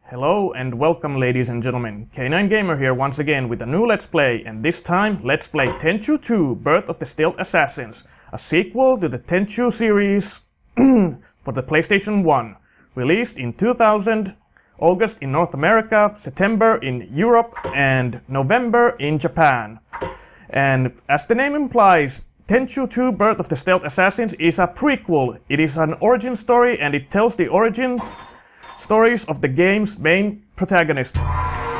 Hello and welcome ladies and gentlemen, K9 Gamer here once again with a new Let's Play, and this time let's play Tenchu 2 Birth of the Stealth Assassins, a sequel to the Tenchu series for the PlayStation 1, released in 2000, August in North America, September in Europe and November in Japan. And as the name implies, Tenchu 2 Birth of the Stealth Assassins is a prequel. It is an origin story and it tells the origin stories of the game's main protagonists,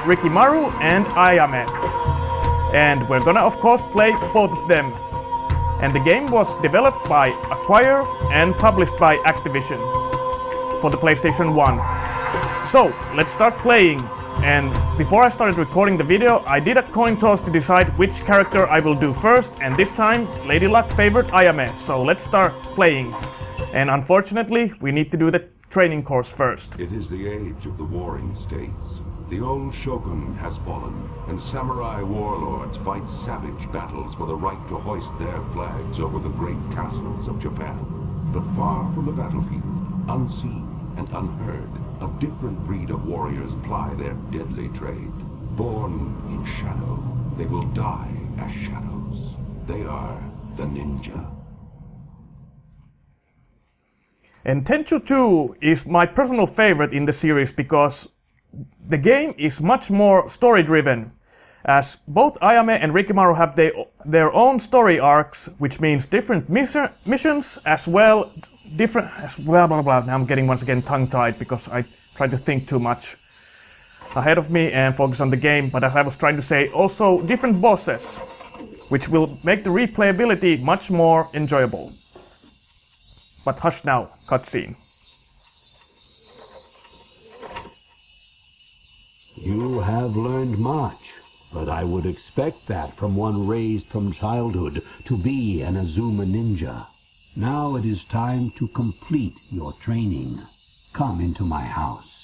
Rikimaru and Ayame. And we're gonna of course play both of them. And the game was developed by Aquire and published by Activision for the PlayStation 1. So, let's start playing. And before I started recording the video, I did a coin toss to decide which character I will do first, and this time Lady Luck favored Ayame, so let's start playing. And unfortunately, we need to do the training course first. It is the age of the warring states. The old shogun has fallen, and samurai warlords fight savage battles for the right to hoist their flags over the great castles of Japan. But far from the battlefield, unseen and unheard, a different breed of warriors ply their deadly trade. Born in shadow, they will die as shadows. They are the ninja. And Tenchu 2 is my personal favorite in the series because the game is much more story-driven, as both Ayame and Rikimaru have their own story arcs, which means different missions as well, blah blah blah. Now I'm getting once again tongue-tied because I try to think too much ahead of me and focus on the game, but as I was trying to say, also different bosses, which will make the replayability much more enjoyable. But hush now, cutscene. You have learned much, but I would expect that from one raised from childhood to be an Azuma ninja. Now it is time to complete your training. Come into my house.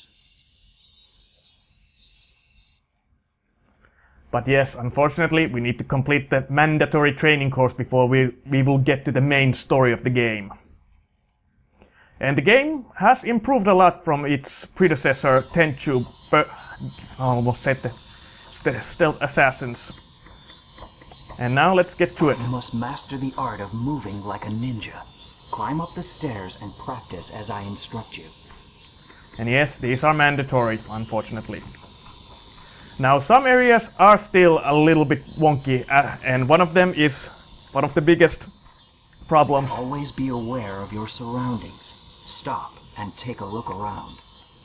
But yes, unfortunately, we need to complete the mandatory training course before we will get to the main story of the game. And the game has improved a lot from its predecessor, Tenchu, I almost said the Stealth Assassins. And now let's get to it. You must master the art of moving like a ninja. Climb up the stairs and practice as I instruct you. And yes, these are mandatory, unfortunately. Now, some areas are still a little bit wonky, and one of them is one of the biggest problems. Always be aware of your surroundings. Stop and take a look around.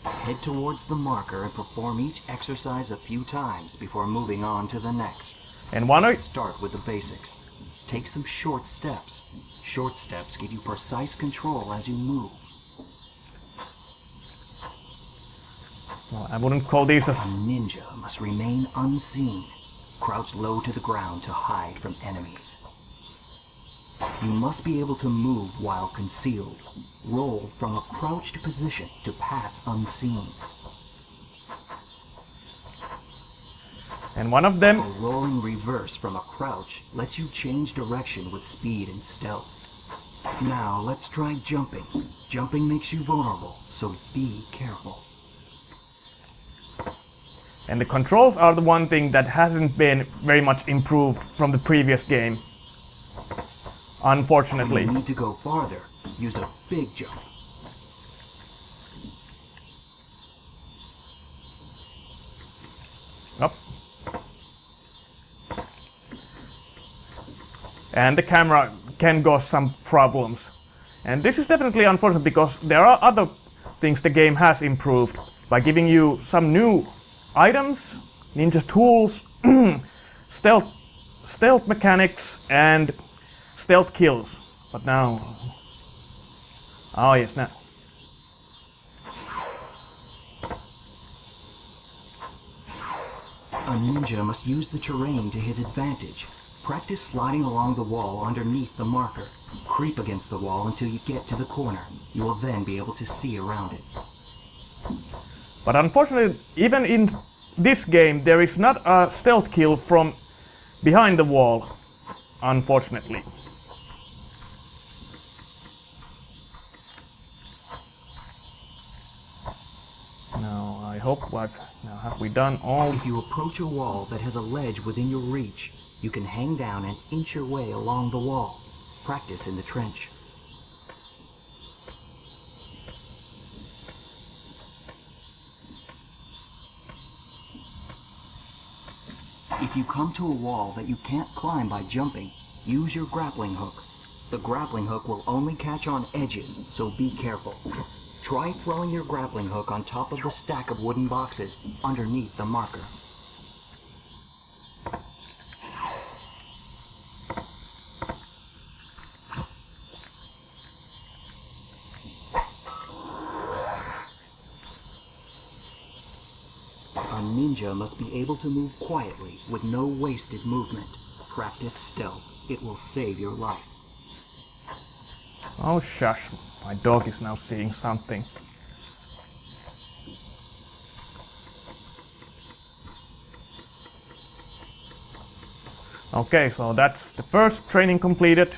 Head towards the marker and perform each exercise a few times before moving on to the next. And start with the basics. Take some short steps. Short steps give you precise control as you move. Well, I wouldn't call these as... A ninja must remain unseen. Crouch low to the ground to hide from enemies. You must be able to move while concealed. Roll from a crouched position to pass unseen. And one of them... A rolling reverse from a crouch lets you change direction with speed and stealth. Now let's try jumping. Jumping makes you vulnerable, so be careful. And the controls are the one thing that hasn't been very much improved from the previous game. Unfortunately. When you need to go farther, use a big jump. Up. And the camera can cause some problems. And this is definitely unfortunate because there are other things the game has improved by giving you some new items, ninja tools, stealth mechanics, and stealth kills. But now... Oh yes, now. A ninja must use the terrain to his advantage. Practice sliding along the wall underneath the marker. Creep against the wall until you get to the corner. You will then be able to see around it. But unfortunately, even in this game, there is not a stealth kill from behind the wall, unfortunately. hope now have we done all? If you approach a wall that has a ledge within your reach, you can hang down and inch your way along the wall. Practice in the trench. If you come to a wall that you can't climb by jumping, use your grappling hook. The grappling hook will only catch on edges, so be careful. Try throwing your grappling hook on top of the stack of wooden boxes underneath the marker. A ninja must be able to move quietly with no wasted movement. Practice stealth. It will save your life. Oh shush, my dog is now seeing something. Okay, so that's the first training completed.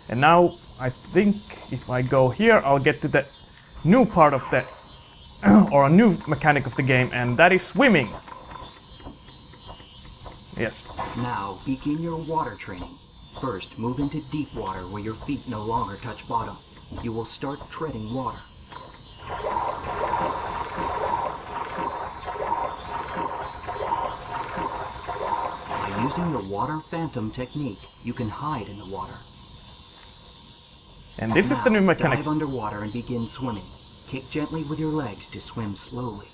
And now I think if I go here, I'll get to the new part of the or a new mechanic of the game, and that is swimming. Yes. Now begin your water training. First, move into deep water where your feet no longer touch bottom. You will start treading water. By using the water phantom technique, you can hide in the water. And this is the new mechanic. Dive underwater and begin swimming. Kick gently with your legs to swim slowly.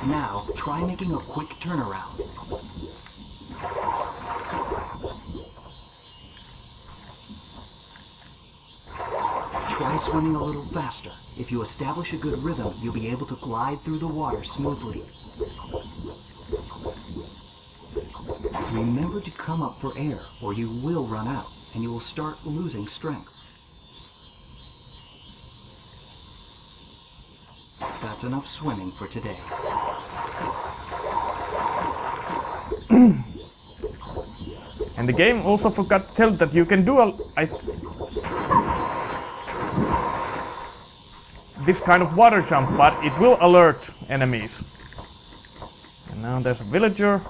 Now, try making a quick turnaround. Try swimming a little faster. If you establish a good rhythm, you'll be able to glide through the water smoothly. Remember to come up for air, or you will run out, and you will start losing strength. That's enough swimming for today. And the game also forgot to tell that you can do this kind of water jump, but it will alert enemies. And now there's a villager.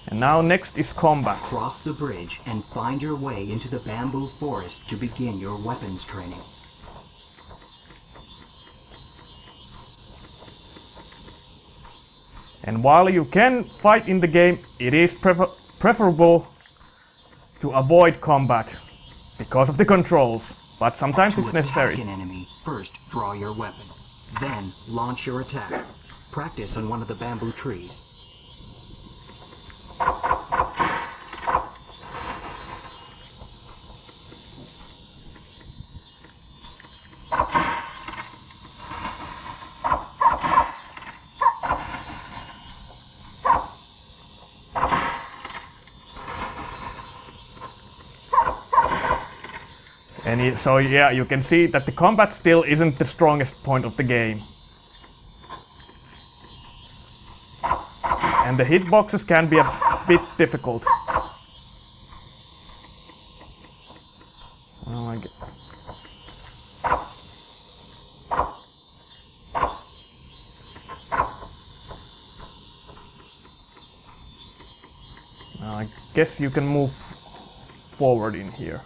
And now next is combat. Cross the bridge and find your way into the bamboo forest to begin your weapons training. And while you can fight in the game, it is preferable to avoid combat because of the controls, but sometimes it's necessary. To attack an enemy, first draw your weapon, then launch your attack. Practice on one of the bamboo trees. And so yeah, you can see that the combat still isn't the strongest point of the game. And the hitboxes can be a bit difficult. Oh, I guess you can move forward in here.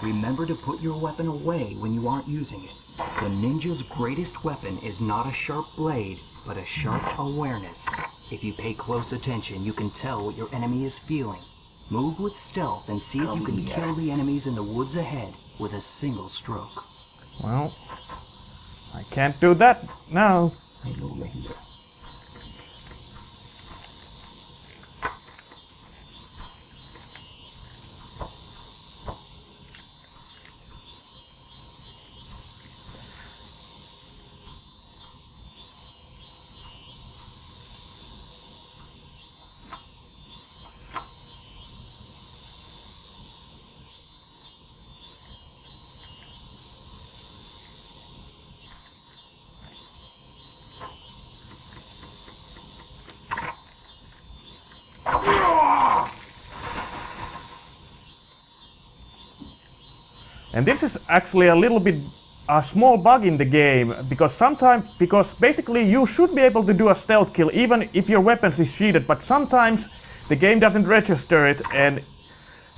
Remember to put your weapon away when you aren't using it. The ninja's greatest weapon is not a sharp blade, but a sharp awareness. If you pay close attention, you can tell what your enemy is feeling. Move with stealth and see if you can kill the enemies in the woods ahead with a single stroke. Well, I can't do that now. And this is actually a little bit a small bug in the game, because basically you should be able to do a stealth kill even if your weapons is shielded, but sometimes the game doesn't register it, and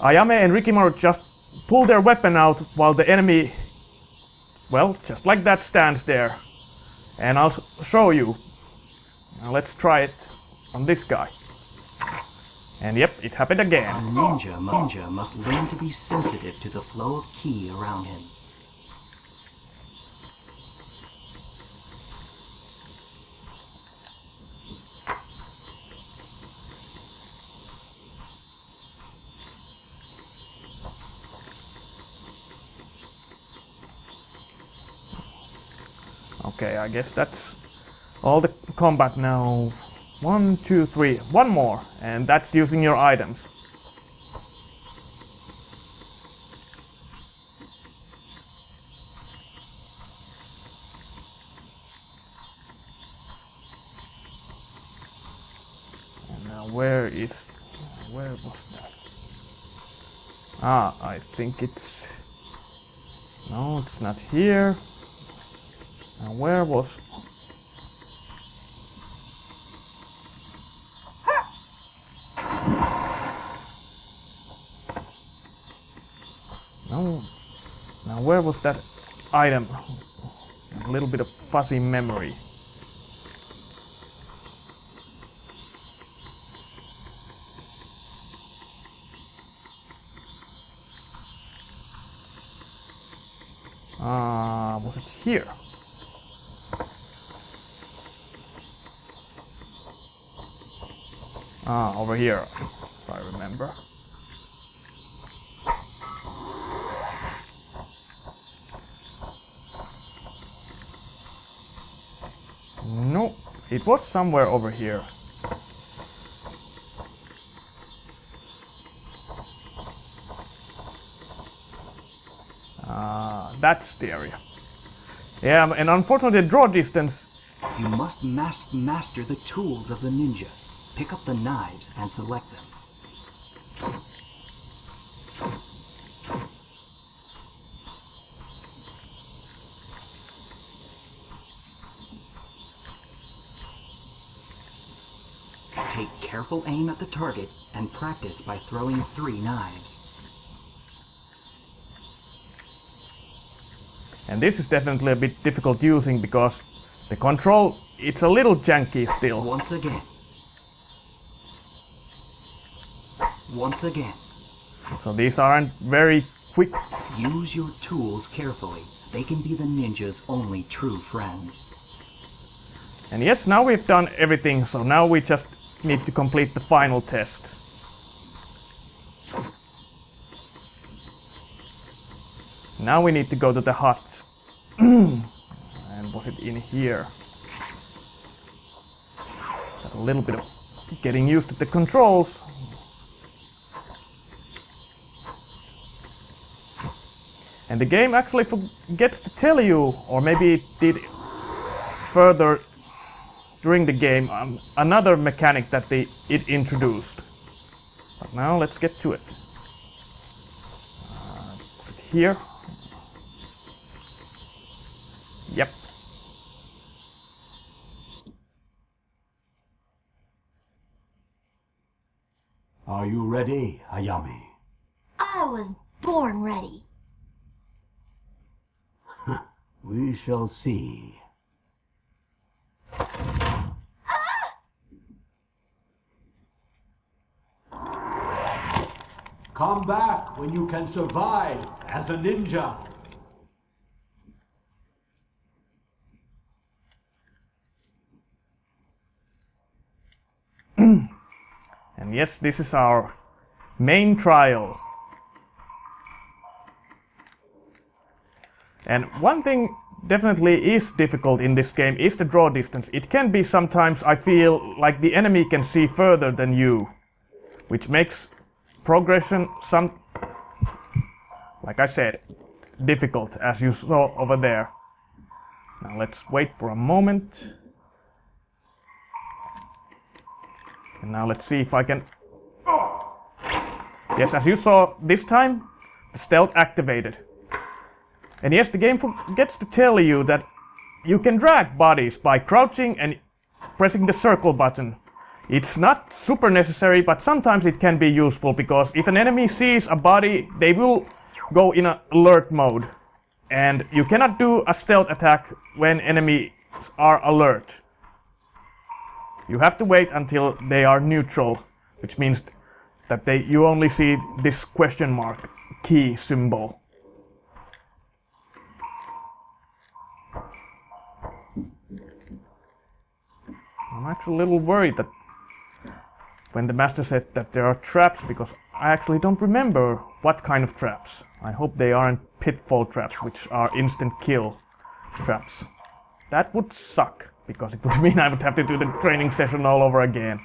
Ayame and Rikimaru just pull their weapon out while the enemy, well, just like that, stands there. And I'll show you. Now let's try it on this guy. And yep, it happened again. A ninja must learn to be sensitive to the flow of ki around him. Okay, I guess that's all the combat now. 1, 2, 3. One more, and that's using your items. And now where was that? Ah, I think it's... No, it's not here. Now where was... No. Now where was that item? A little bit of fuzzy memory. Was it here? Over here, if I remember. No, it was somewhere over here. That's the area. Yeah, and unfortunately the draw distance... You must master the tools of the ninja. Pick up the knives and select them. Take careful aim at the target and practice by throwing 3 knives. And this is definitely a bit difficult using because the control, it's a little janky still. Once again. Once again. So these aren't very quick. Use your tools carefully. They can be the ninja's only true friends. And yes, now we've done everything, so now we just need to complete the final test. Now we need to go to the hut. And was it in here? Got a little bit of getting used to the controls. And the game actually forgets to tell you, or maybe it did further during the game, another mechanic that it introduced. But now let's get to it. Is it here? Yep. Are you ready, Ayame? I was born ready. We shall see. Come back when you can survive as a ninja. And yes, this is our main trial. And one thing definitely is difficult in this game is the draw distance. It can be sometimes, I feel, like the enemy can see further than you, which makes progression like I said, difficult, as you saw over there. Now let's wait for a moment. And now let's see if I can... Yes, as you saw, this time the stealth activated. And yes, the game forgets to tell you that you can drag bodies by crouching and pressing the circle button. It's not super necessary, but sometimes it can be useful, because if an enemy sees a body, they will go in an alert mode. And you cannot do a stealth attack when enemies are alert. You have to wait until they are neutral, which means that you only see this question mark key symbol. I'm actually a little worried that when the master said that there are traps, because I actually don't remember what kind of traps. I hope they aren't pitfall traps, which are instant kill traps. That would suck, because it would mean I would have to do the training session all over again.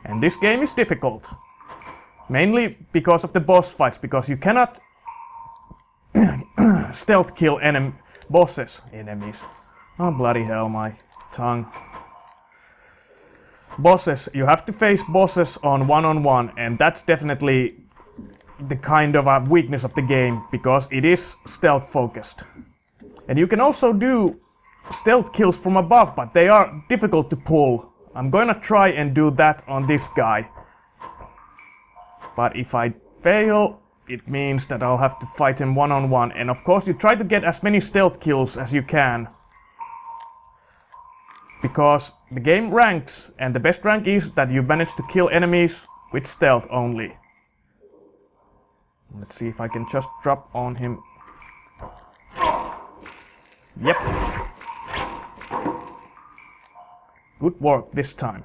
And this game is difficult. Mainly because of the boss fights, because you cannot stealth kill enemies. Oh bloody hell, my tongue. Bosses, you have to face bosses on one-on-one, and that's definitely the kind of a weakness of the game, because it is stealth focused. And you can also do stealth kills from above, but they are difficult to pull. I'm gonna try and do that on this guy. But if I fail, it means that I'll have to fight him one-on-one. And of course you try to get as many stealth kills as you can, because the game ranks, and the best rank is that you manage to kill enemies with stealth only. Let's see if I can just drop on him. Yep. Good work this time.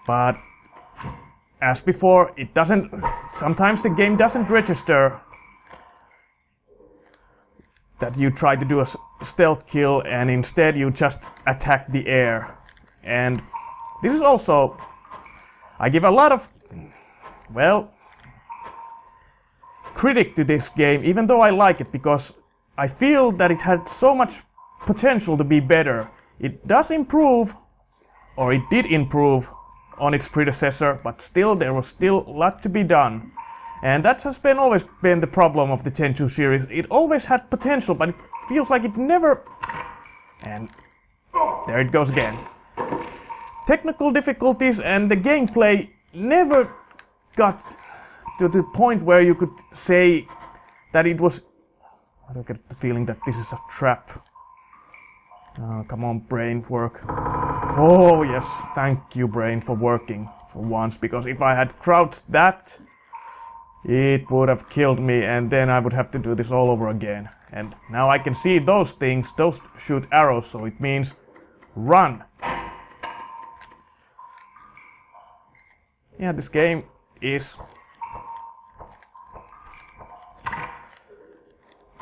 But as before, it doesn't. Sometimes the game doesn't register that you try to do a stealth kill, and instead you just attack the air. And this is also, I give a lot of, well, critic to this game, even though I like it, because I feel that it had so much potential to be better. It does improve, or it did improve on its predecessor, but still there was still a lot to be done. And that has always been the problem of the Tenchu series. It always had potential, but it feels like it never... And there it goes again. Technical difficulties and the gameplay never got to the point where you could say that it was... I don't get the feeling that this is a trap. Oh, come on, brain, work. Oh yes, thank you, brain, for working for once, because if I had crouched that, it would have killed me, and then I would have to do this all over again. And now I can see those things, those shoot arrows, so it means run. Yeah, this game is...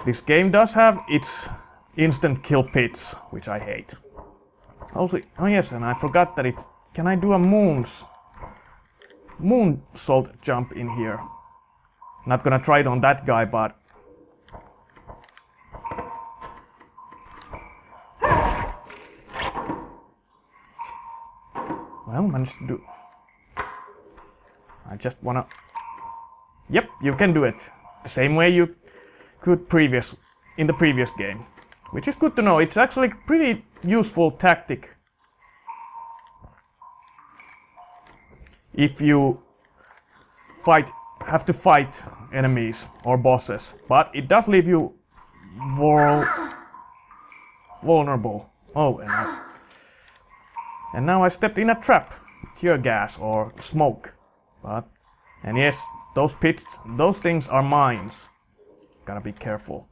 This game does have its instant kill pits, which I hate. Also, oh yes, and I forgot that can I do a moonsault jump in here? Not gonna try it on that guy, but... Well, managed to do... I just wanna... Yep, you can do it. The same way you could in the previous game. Which is good to know. It's actually a pretty useful tactic if you have to fight enemies or bosses, but it does leave you vulnerable. Oh, and now I stepped in a trap, tear gas or smoke. And yes, those pits, those things are mines. Gotta be careful.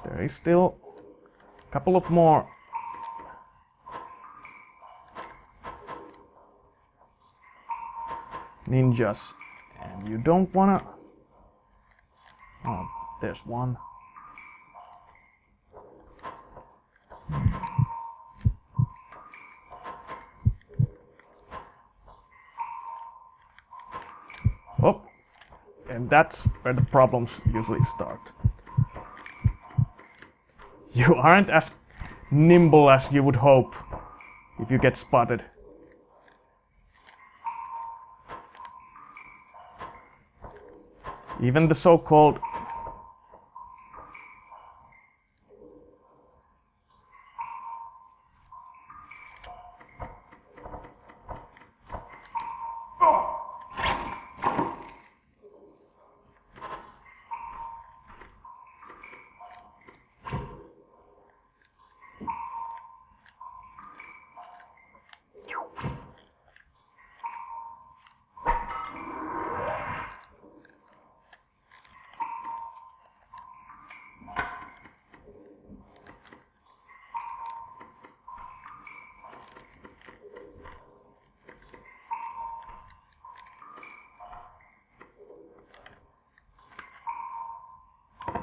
There is still a couple of more. Ninjas, and you don't wanna... Oh, there's one. Oh, and that's where the problems usually start. You aren't as nimble as you would hope if you get spotted. Even the so-called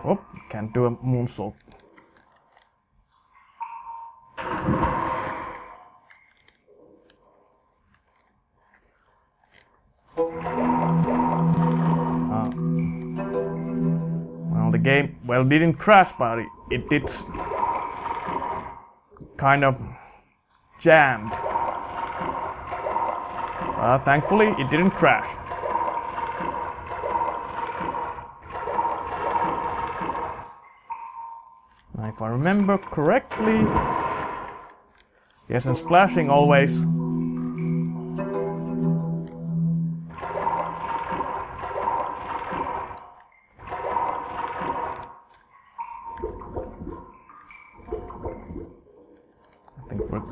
oh, can't do a moonsault. Well, the game, well, didn't crash, but it did kind of jammed. Thankfully, it didn't crash. Now, if I remember correctly, yes, and splashing always I think we're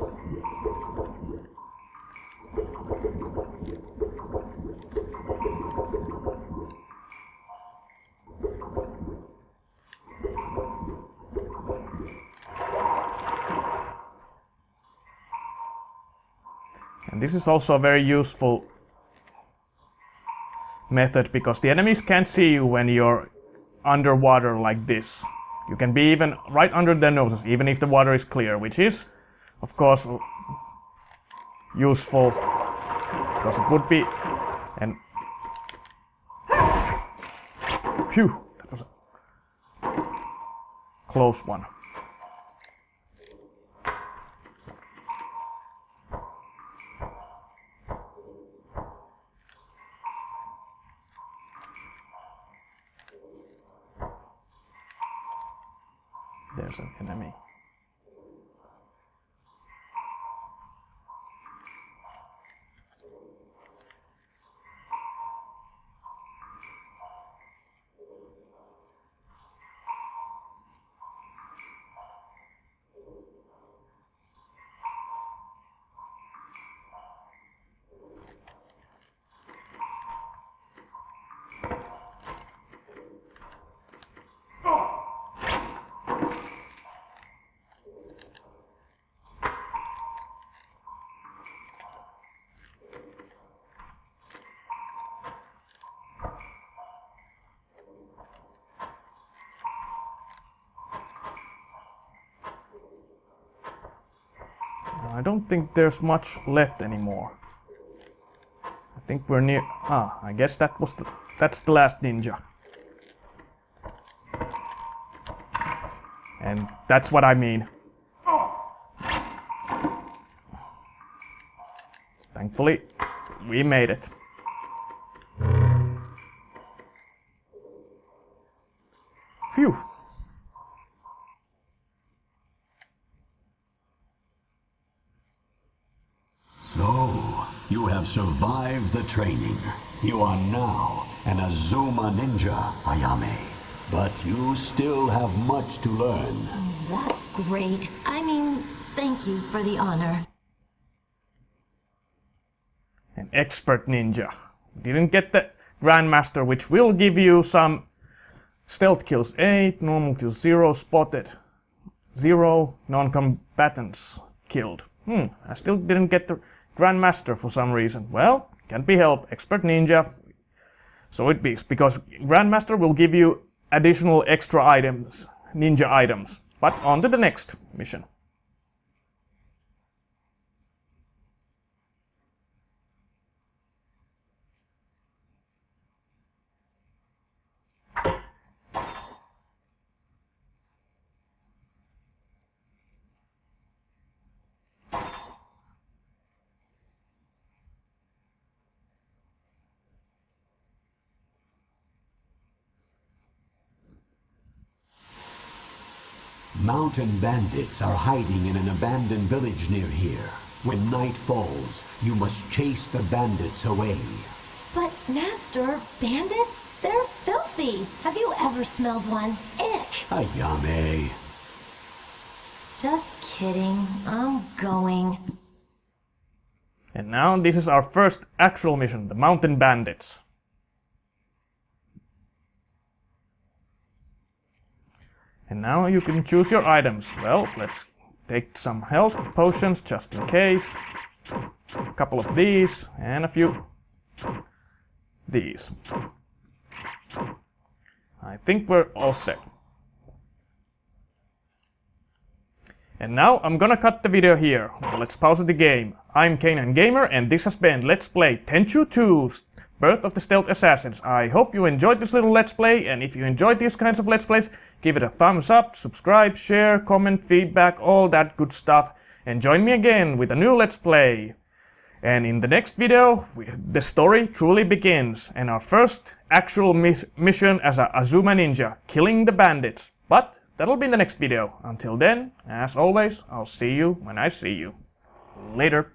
and this is also a very useful method because the enemies can't see you when you're underwater like this. You can be even right under their noses, even if the water is clear, which is, of course, useful because it would be. And phew, that was a close one. There's an enemy. I don't think there's much left anymore. I think we're near. I guess that's the last ninja. And that's what I mean. Thankfully, we made it. Phew. So, you have survived the training. You are now an Azuma ninja, Ayame. But you still have much to learn. That's great. I mean, thank you for the honor. An expert ninja. Didn't get the Grandmaster, which will give you some stealth kills 8, normal kills 0, spotted 0, non-combatants killed. I still didn't get the Grandmaster for some reason. Well, can't be helped. Expert ninja. So it be, because Grandmaster will give you additional extra items, ninja items. But on to the next mission. Mountain bandits are hiding in an abandoned village near here. When night falls, you must chase the bandits away. But, Master, bandits? They're filthy. Have you ever smelled one? Ick. Ayame. Just kidding. I'm going. And now this is our first actual mission, the Mountain Bandits. And now you can choose your items. Well, let's take some health potions just in case. A couple of these and a few these. I think we're all set. And now I'm gonna cut the video here. Well, let's pause the game. I'm K9 Gamer and this has been Let's Play Tenchu 2 Birth of the Stealth Assassins. I hope you enjoyed this little Let's Play, and if you enjoyed these kinds of Let's Plays, give it a thumbs up, subscribe, share, comment, feedback, all that good stuff, and join me again with a new Let's Play. And in the next video, the story truly begins, and our first actual mission as a Azuma ninja, killing the bandits. But that'll be in the next video. Until then, as always, I'll see you when I see you. Later.